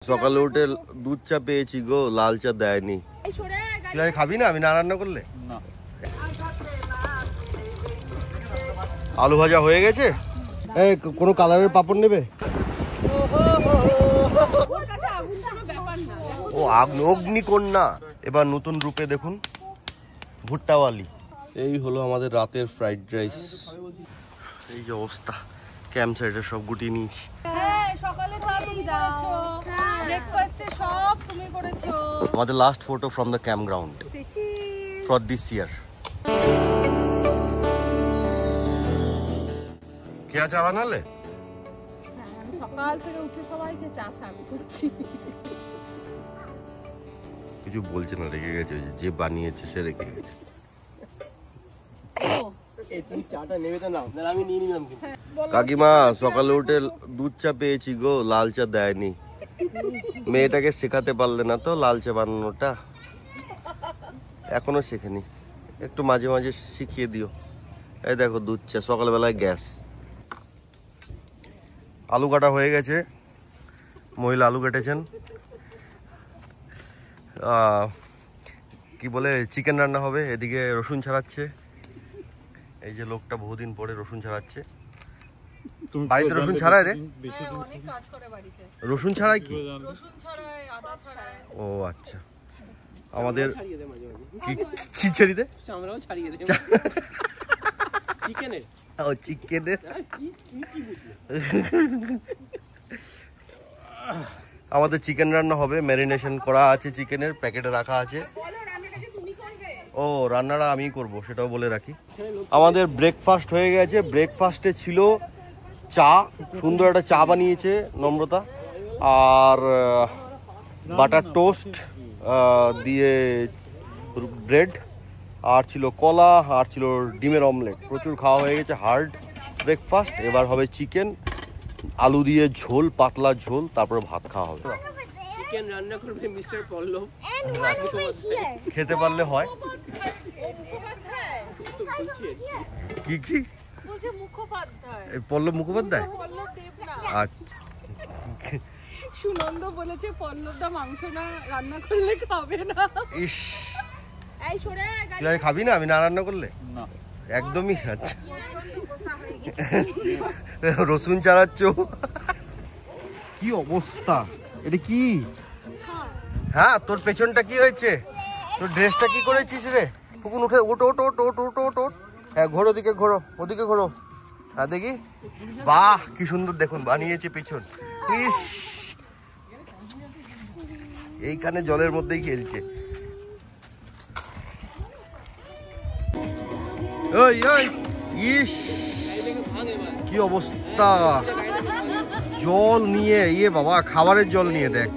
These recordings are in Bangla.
সকালে উঠে দুধ চা পেয়েছি গো, লাল চা দেয়নি। খাবি না? আমি না রান্না করলে না। আলু ভাজা হয়ে গেছে। কোনো কালারের পাপড় নেবে? ও অগ্নিকন্যা এবার নতুন রূপে দেখুন, ভুট্টাওয়ালি। এই হলো আমাদের রাতের ফ্রাইড রাইস। এই যে অবস্থা, ক্যাম্প সাইডে সব গুটিয়ে নিয়েছি। আমাদের last photo from the camp ground for this year. কে চা বানালে? সকাল থেকে উঠে সবাইকে চা সার্ভ করছি। কিছু বলছে না, রেখে গেছে, যে বানিয়েছে সে রেখে গেছে। কাকিমা সকালে উঠে দুধ চা পেয়েছি গো, লাল চা দেয়নি। মেয়েটাকে শেখাতে পারলে না তো লাল চা বানানোটা? এখনো শেখেনি, একটু মাঝে মাঝে শিখিয়ে দিও। এই দেখো দুধ চা, সকালবেলায় গ্যাস। আলু কাটা হয়ে গেছে, মহিলা আলু কেটেছেন। কি বলে, চিকেন রান্না হবে। এদিকে রসুন ছাড়াচ্ছে, এই যে লোকটা বহুদিন পরে রসুন ছাড়াচ্ছে। বাড়িতে রসুন ছাড়ায় রে? রসুন ছাড়াই কি? ও আচ্ছা, আমাদের কি ছাড়িয়ে দে? ও চিকেনের। আমাদের চিকেন রান্না হবে, ম্যারিনেশন করা আছে, চিকেনের প্যাকেটে রাখা আছে। ও রান্নাটা আমিই করব, সেটাও বলে রাখি। আমাদের ব্রেকফাস্ট হয়ে গেছে। ব্রেকফাস্টে ছিল চা, সুন্দর একটা চা বানিয়েছে নম্রতা, আর বাটার টোস্ট দিয়ে ব্রেড, আর ছিল কলা, আর ছিল ডিমের অমলেট। প্রচুর খাওয়া হয়ে গেছে, হার্ড ব্রেকফাস্ট। এবার হবে চিকেন, আলু দিয়ে ঝোল, পাতলা ঝোল, তারপরে ভাত খাওয়া হবে। চিকেন রান্না করবে মিস্টার পল্লব। খেতে পারলে হয়। কি কি বলছে? মুখোপাধ্যায়। পল্লব মুখোপাধ্যায়? পল্লব দেব না। আচ্ছা, সুনন্দ বলেছে পল্লবদা মাংস না রান্না করলে খাবে না। ইস, এই সরে তুই খাবি না? আমি না রান্না করলে না। একদমই। আচ্ছা, রসুন চালাচ্ছ, কি অবস্থা? এটা কি? হ্যাঁ, তোর পেছনটা কি হয়েছে? তোর ড্রেসটা কি করেছিস রে? ফুকুন উঠে, ওটো ওটো ওটো ওটো ওটো ওটো। হ্যাঁ, ঘোরো, দিকে ঘোরো, ওদিকে ঘোরো। হ্যাঁ দেখি, বাহ কি সুন্দর দেখুন বানিয়েছে পেছন। ইস, এইখানে জলের মধ্যেই খেলছে। ওই ওই, ইস কি অবস্থা! জল নিয়ে, ইয়ে বাবা, খাবারের জল নিয়ে দেখ,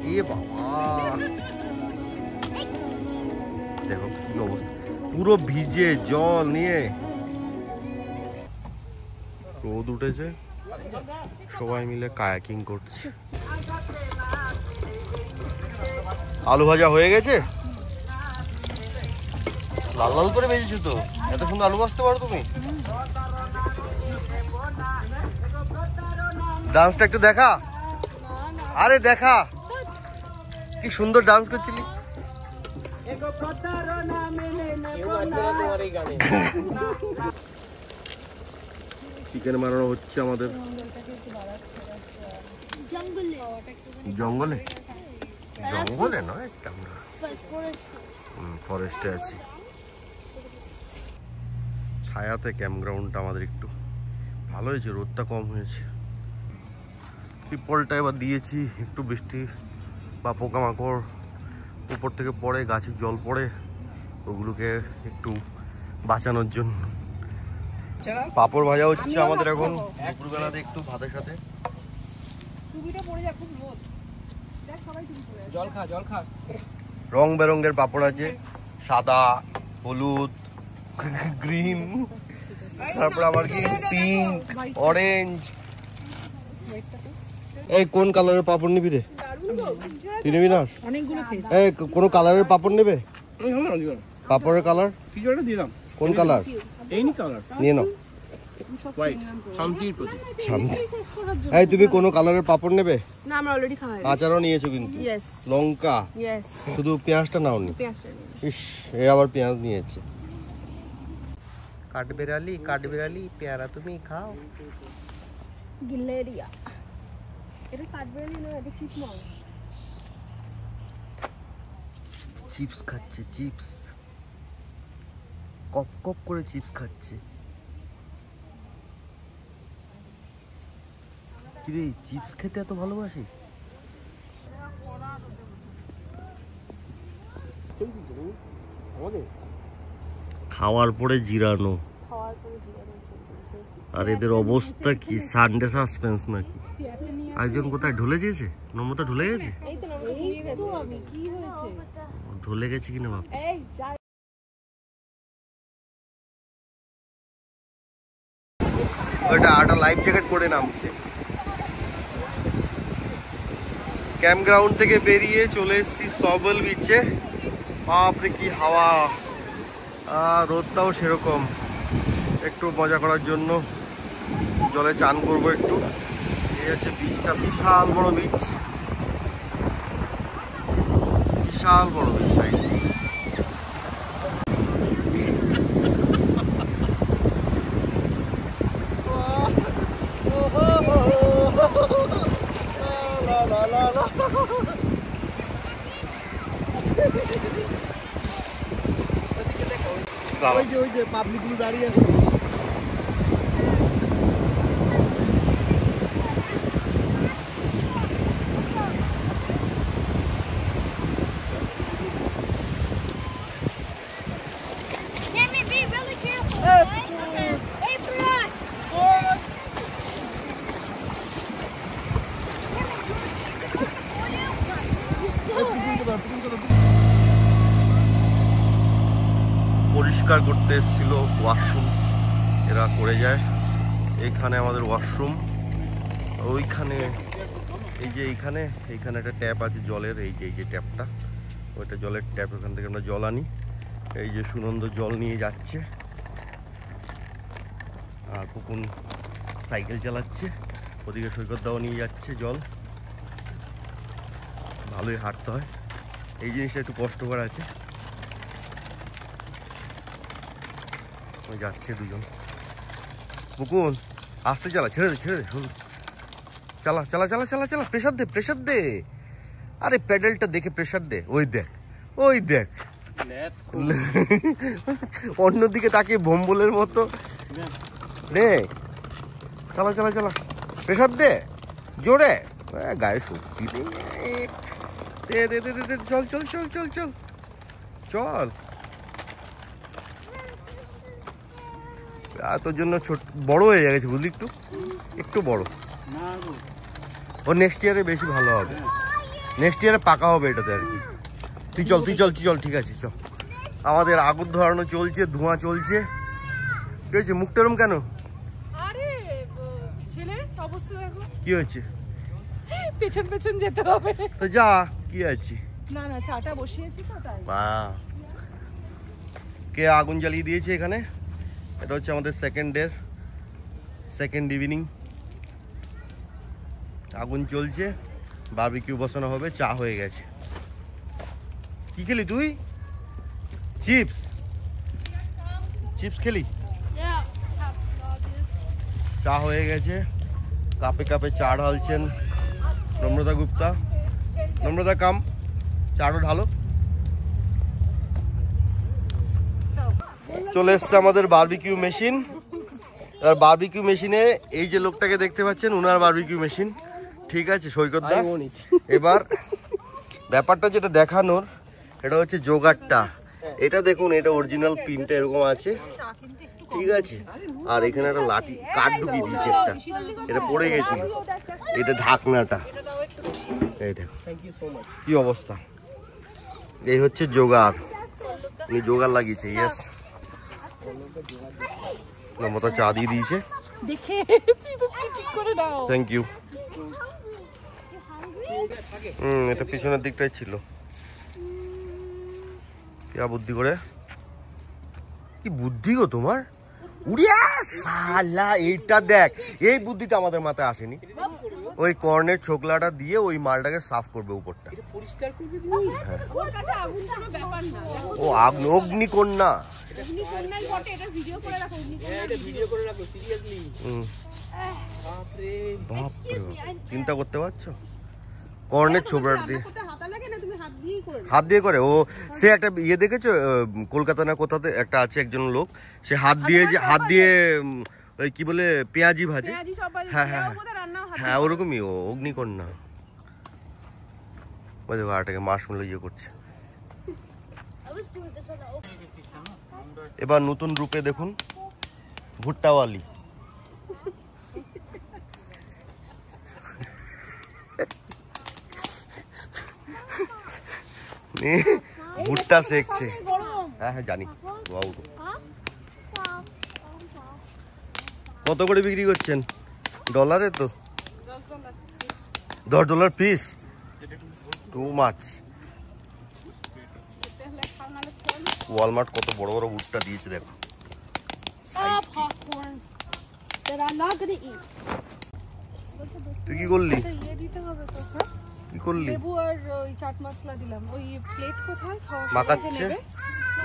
ইয়ে বাবা, দেখো কি অবস্থা, পুরো ভিজে জল নিয়ে। রোদ উঠেছে, সবাই মিলে কায়াকিং করছে। আলু ভাজা হয়ে গেছে, লাল লাল করে ভেজেছো তো। এত সুন্দর আলু ভাজতে পারো তুমি? ডান্সটা একটু দেখা। আরে দেখা, কি সুন্দর ডান্স করছিলি। চিকেন বানানো হচ্ছে আমাদের জঙ্গলে। জঙ্গলে নয়, আমরা ফরেস্টে আছি। ছায়াতে ক্যাম্প গ্রাউন্ডটা আমাদের একটু ভালো হয়েছে, রোদটা কম হয়েছে। ত্রিপলটা এবার দিয়েছি, একটু বৃষ্টি বা পোকামাকড় উপর থেকে পড়ে, গাছে জল পড়ে, ওগুলোকে একটু বাঁচানোর জন্য। পাপড় ভাজা হচ্ছে আমাদের এখন দুপুরবেলাতে, একটু ভাতের সাথে। রং বেরঙের পাপড় আছে, সাদা, হলুদ, গ্রিন, তারপর আবার কি পিঙ্ক, অরেঞ্জ। এই কোন কালারের পাপড় নিবি রে? তুই নিবি না? এই কোন কালারের পাপড় নেবে? পাপড়ের কালার কোন কালার? নিয়ে নাও। হোয়াইট শান্তির প্রতীক। শান্তি। এই তুমি কোনো কালারের পাপড় নেবে? না আমরা অলরেডি খাওয়া হয়ে আচারও নিয়েছো কিন্তু, ইয়েস লঙ্কা, ইয়েস শুধু পেঁয়াজটা নাওনি। পেঁয়াজটা ইস, এ আবার পেঁয়াজ নিয়েছে। কাঠবেড়ালি কাঠবেড়ালি পেয়ারা তুমি খাও। গিলেরিয়া এটা কাঠবেড়ালি নয়, এটা চিপমং। চিপস খাচ্ছে, চিপস কপ কপ করে চিপস খাচ্ছে। কিরে চিপস খেতে এত ভালোবাসি? আমাদের খাওয়ার পরে জিরানো, খাওয়ার পরে জিরানো চলতেছে। আর এদের অবস্থা কি? সানডে সাসপেন্স নাকি? চেয়ারটা নিয়ে একজন কোথায় ঢলে গেছে? নম্বরটা ঢলে গেছে? এই তো নামটা ঘুরিয়ে গেছে। আমি কি হয়েছে? ঢলে গেছে কিনা ভাবছি। এই যা ওটা একটা লাইফ জ্যাকেট পরে নামছে। ক্যাম্প গ্রাউন্ড থেকে বেরিয়ে চলে এসেছি সবল বিচে। বাপরে কি হাওয়া, আর রোদটাও সেরকম। একটু মজা করার জন্য জলে চান করবো একটু। এই হচ্ছে বিচটা, বিশাল বড় বিচ, বিশাল বড় বিচ সাইড। ওই যে পাবলিক গুলো দাঁড়িয়ে আছে। Jamie, be really careful. Right? Hey, for us. পরিষ্কার করতে এসেছিল ওয়াশরুমস, এরা করে যায়। এইখানে আমাদের ওয়াশরুম, ওইখানে এই যে এইখানে একটা ট্যাপ আছে জলের, এই যে ট্যাপটা, ওইটা জলের ট্যাপ, ওখান থেকে আমরা জল আনি। এই যে সুনন্দ জল নিয়ে যাচ্ছে, আর পুকুন সাইকেল চালাচ্ছে, ওদিকে সৈকতদাও নিয়ে যাচ্ছে জল। ভালোই হাঁটতে হয়, এই জিনিসটা একটু কষ্টকর আছে। যাচ্ছে দুজন। মুকুন আস্তে চালা, ছেড়ে দে ছেড়ে দে, শুন চালা চালা চালা চালা চালা, প্রেশার দে প্রেশার দে। আরে প্যাডেলটা দেখে প্রেশার দে, ওই দেখ ওই দেখ। অন্যদিকে তাকিয়ে ভম্বলের মতো রে। চালা চালা চালা, প্রেশার দে জোরে, গায়ে শক্তি নেই। দে দে দে দে, চল চল চল চল চল চল। তোর জন্য ছোট বড় হয়ে গেছে বুঝলি, একটু একটু বড়। ও নেক্সট ইয়ারে বেশি ভালো হবে, নেক্সট ইয়ারে পাকা হবে এটাতে আর কি। তুই চল তুই চল তুই চল, ঠিক আছে চল। আমাদের আগুন ধরানো চলছে, ধোঁয়া চলছে। কি হয়েছে, মুখটা এরম কেন? আরে ছেলের অবস্থা দেখো, কি হয়েছে? পেছন পেছন যেতে হবে। তো যা, কি আছে। না না চাটা বসিয়েছি তো তাই। বাহ, কে আগুন জ্বালিয়ে দিয়েছে এখানে? এটা হচ্ছে আমাদের সেকেন্ড ইভিনিং। আগুন চলছে, বারবিকিউ বসানো হবে, চা হয়ে গেছে। কি খেলি তুই? চিপস চিপস খেলি? Yeah. চা হয়ে গেছে, কাপে কাপে চা ঢালছেন নম্রতা গুপ্তা। নম্রতা কাম, চাটা ঢালো। চলে এসছে আমাদের বারবিকিউ মেশিন। আর বারবিকিউ মেশিনে এই যে লোকটাকে দেখতে পাচ্ছেন, উনার বারবিকিউ মেশিন, ঠিক আছে সৈকত দা। এবার ব্যাপারটা যেটা দেখানোর, এটা হচ্ছে জোগাড়টা। এটা দেখুন, এটা অরিজিনাল পিনটা এরকম আছে, ঠিক আছে। আর এখানে একটা লাঠি কাঠ ঢুকিয়ে দিয়েছে একটা, এটা পড়ে গেছিল, এটা ঢাকনাটা। এই দেখো কি অবস্থা। এই হচ্ছে জোগাড়, উনি জোগাড় লাগিয়েছে। ইয়েস, নম্বরটা চা দিয়ে দিয়েছে, দেখে ঠিক করে নাও। Thank you. এটা পিছনের দিকটাই ছিল। কি বুদ্ধি করে, কি বুদ্ধি গো তোমার। উড়িয়া শালা, এইটা দেখ, এই বুদ্ধিটা আমাদের মাথায় আসেনি। ওই কর্নের ছোকলাটা দিয়ে ওই মালটাকে সাফ করবে উপরটা। পরিষ্কার করবি ওর কাছে আগুন কোনো ব্যাপার না। ও অগ্নিকন্যা। অগ্নিকন্যাই বটে, এটা ভিডিও করে রাখো। এটা ভিডিও করে রাখো সিরিয়াসলি। বাপরে বাপরে, চিন্তা করতে পারছো? কর্নের ছোবড়া দিয়ে হাতা লাগে না, তুমি হাত দিয়েই করে হাত দিয়ে করে। ও সে একটা ইয়ে দেখেছো কলকাতা না কোথাতে একটা আছে একজন লোক, সে হাত দিয়ে ওই কি বলে পেঁয়াজি ভাজে। পেঁয়াজি সব ভাজে, হ্যাঁ পেঁয়াও বোধহয় রান্না হাত হ্যাঁ ওরকমই, ও অগ্নিকন্যা। ওই দেখো আটাকে মাশমেলো ইয়ে করছে। I was doing this on the open. এবার নতুন রূপে দেখুন ভুট্টাওয়ালি। ভুট্টা সেকছে। গরম। হ্যাঁ হ্যাঁ জানি। কত করে বিক্রি করছেন? ডলারে তো $10 পিস, টু মাছ। ওয়ালমার্ট কত বড় বড় ভুট্টা দিয়েছে দেখো। Popcorn that I'm not gonna eat. তুই কি করলি? ইয়ে দিতে হবে তো, হ্যাঁ? কি করলি? লেবু আর ওই চাট মশলা দিলাম। ওই প্লেট কোথায়? খাওয়া মাখাচ্ছে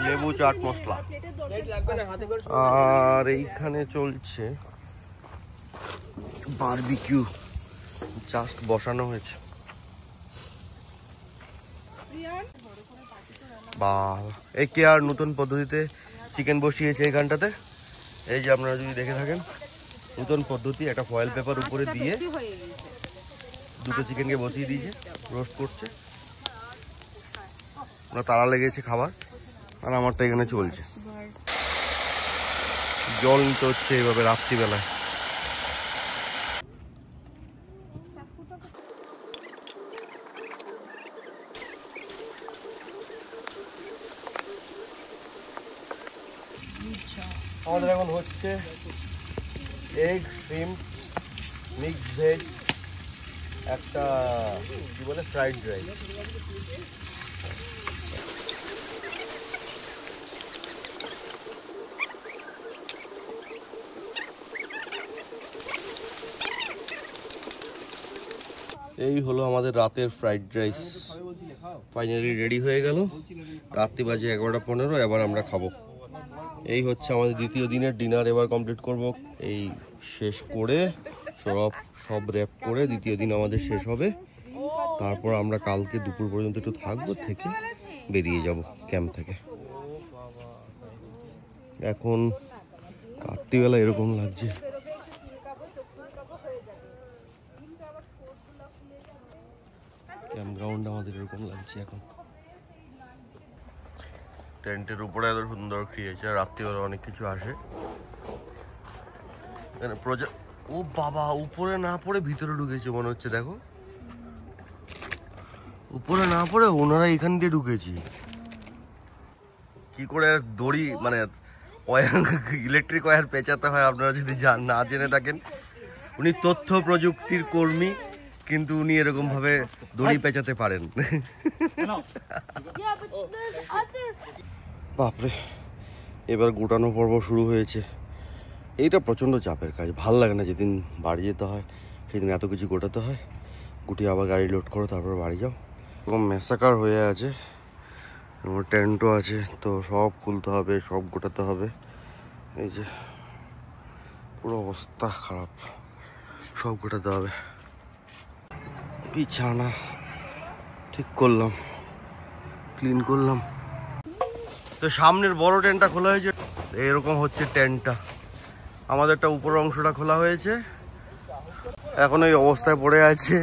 লেবু চাট মশলা। প্লেটের দরকার। লাইট লাগবে না, হাতে করে আর এইখানে চলছে বারবিকিউ, জাস্ট বসানো হয়েছে। বাহ, এই কে আর নতুন পদ্ধতিতে চিকেন বসিয়েছে এইখানটাতে। এই যে আপনারা যদি দেখে থাকেন, নতুন পদ্ধতি, একটা ফয়েল পেপার উপরে দিয়ে হয়ে গেছে। দুটো চিকেনকে বসিয়ে দিয়েছে, রোস্ট করছে। ওরা তাড়া লেগেছে খাবার, আর আমারটা এখানে চলছে। জল নিতে হচ্ছে এইভাবে রাত্রিবেলায়। আমাদের এখন হচ্ছে এগ শ্রিম্প মিক্স ভেজ, একটা কি বলে ফ্রাইড রাইস। এই হলো আমাদের রাতের ফ্রাইড রাইস, ফাইনালি রেডি হয়ে গেল। রাত্রি বাজে 11:15, এবার আমরা খাবো। এই হচ্ছে আমাদের দ্বিতীয় দিনের ডিনার, এবার কমপ্লিট করব। এই শেষ করে সব র্যাপ করে দ্বিতীয় দিন আমাদের শেষ হবে। তারপর আমরা কালকে দুপুর পর্যন্ত একটু থাকবো, থেকে বেরিয়ে যাব ক্যাম্প থেকে। এখন রাত্রিবেলা এরকম লাগছে, ক্যাম্প গ্রাউন্ড আমাদের এরকম লাগছে এখন। টেন্টের উপরে এত সুন্দর খেয়েছে, আর রাত্রিবেলা অনেক কিছু আসে এখানে। ও বাবা, উপরে না পড়ে ভিতরে ঢুকেছে মনে হচ্ছে। দেখো, উপরে না পড়ে ওনারা এখান দিয়ে ঢুকেছে। কি করে দড়ি মানে ইলেকট্রিক ওয়্যার পেঁচাতে হয় আপনারা যদি না জেনে থাকেন। উনি তথ্য প্রযুক্তির কর্মী, কিন্তু উনি এরকম ভাবে দড়ি পেঁচাতে পারেন। Yeah, but there's other. বাপরে, এবার গোটানো পর্ব শুরু হয়েছে। এইটা প্রচণ্ড চাপের কাজ, ভাল লাগে না। যেদিন বাড়ি যেতে হয় সেদিন এত কিছু গোটাতে হয়, গুটিয়ে আবার গাড়ি লোড করো, তারপর বাড়ি যাও। এরকম মেসাকার হয়ে আছে। টেন্টও আছে, তো সব খুলতে হবে, সব গোটাতে হবে। এই যে পুরো অবস্থা খারাপ, সব গোটাতে হবে। বিছানা ঠিক করলাম, ক্লিন করলাম। তো সামনের বড় টেন্টটা খোলা হয়েছে, এরকম হচ্ছে টেন্টটা। আমাদেরটা উপরের অংশটা খোলা হয়েছে, এখন এই অবস্থায় পড়ে আছে।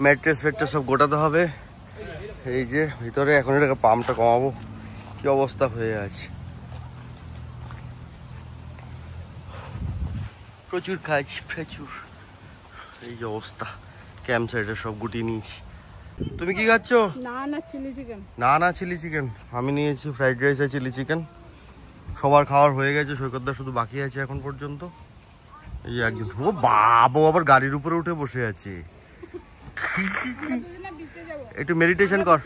ম্যাট্রেস ফ্যাট্রেস সব গোটাতে হবে। এই যে ভিতরে এখন এটাকে পাম্পটা কমাবো, কি অবস্থা হয়ে আছে। প্রচুর কাজ, প্রচুর। এই যে অবস্থা, ক্যাম্প সাইডে সব গুটিয়ে নিয়েছি। তুমি কি খাচ্ছ? না চিলি চিকেন। না চিলি চিকেন। আমি নিয়েছি ফ্রাইড রাইস আর চিলি চিকেন। সবার খাওয়ার হয়ে গেছে, সৈকতদা শুধু বাকি আছে এখন পর্যন্ত। এই একজন, ও বাবা, আবার গাড়ির উপরে উঠে বসে আছে। একটু মেডিটেশন কর।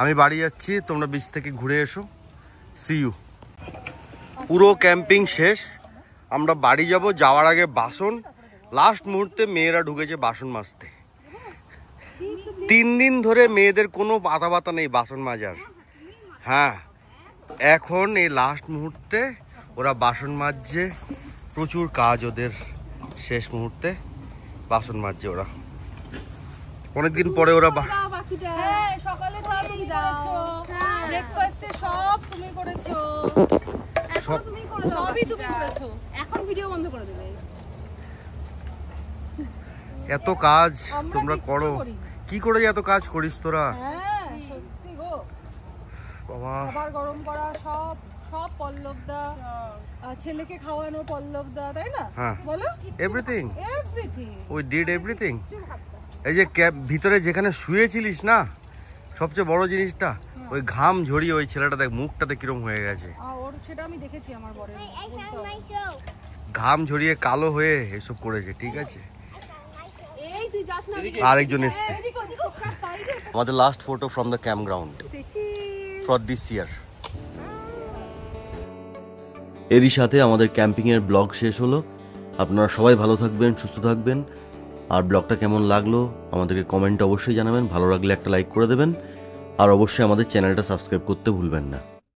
আমি বাড়ি যাচ্ছি, তোমরা বিচ থেকে ঘুরে এসো। C you. পুরো ক্যাম্পিং শেষ, আমরা বাড়ি যাব। যাওয়ার আগে বাসন, লাস্ট মুহূর্তে মেয়েরা ঢুকেছে বাসন মাজতে। 3 দিন ধরে মেয়েদের কোনো পাতা পাতা নেই বাসন মাজার। হ্যাঁ, এখন এই লাস্ট মুহূর্তে ওরা বাসন মাজছে। প্রচুর কাজ ওদের, শেষ মুহূর্তে বাসন মাজছে ওরা। অনেকদিন পরে ওরা হ্যাঁ, সকালে চা তুমি করেছো, ব্রেকফাস্টে সব তুমি করেছো, সব সবই তুমি করেছো। এখন ভিডিও বন্ধ করে দেবে। এত কাজ আমরা তোমরা কিচ্ছু করো, করিনি। কি করে যে এত কাজ করিস তোরা? হ্যাঁ, সত্যি গো। বাবা, খাবার গরম করা সব সব পল্লবদা, ছেলেকে খাওয়ানো পল্লবদা, তাই না? হ্যাঁ। বলো, everything everything. We did everything. এই যে ক্যাম্প ভিতরে যেখানে শুয়েছিলিস না, সবচেয়ে বড় জিনিসটা ওই ঘাম ঝরিয়ে ওই ছেলেটা দেখ মুখটাতে কিরম হয়ে গেছে। ওর সেটা আমি দেখেছি আমার বরের। I found my show. ঘাম ঝরিয়ে কালো হয়ে এসব করেছে, ঠিক আছে। এই তুই যাস না। আরেকজন এসছে। এদিকে ওদিকে বাইরে। আমাদের last photo from the camp ground for this ইয়ার। এরই সাথে আমাদের ক্যাম্পিংয়ের ব্লগ শেষ হলো। আপনারা সবাই ভালো থাকবেন, সুস্থ থাকবেন। আর ব্লগটা কেমন লাগলো আমাদেরকে কমেন্টে অবশ্যই জানাবেন। ভালো লাগলে একটা লাইক করে দেবেন, আর অবশ্যই আমাদের চ্যানেলটা সাবস্ক্রাইব করতে ভুলবেন না।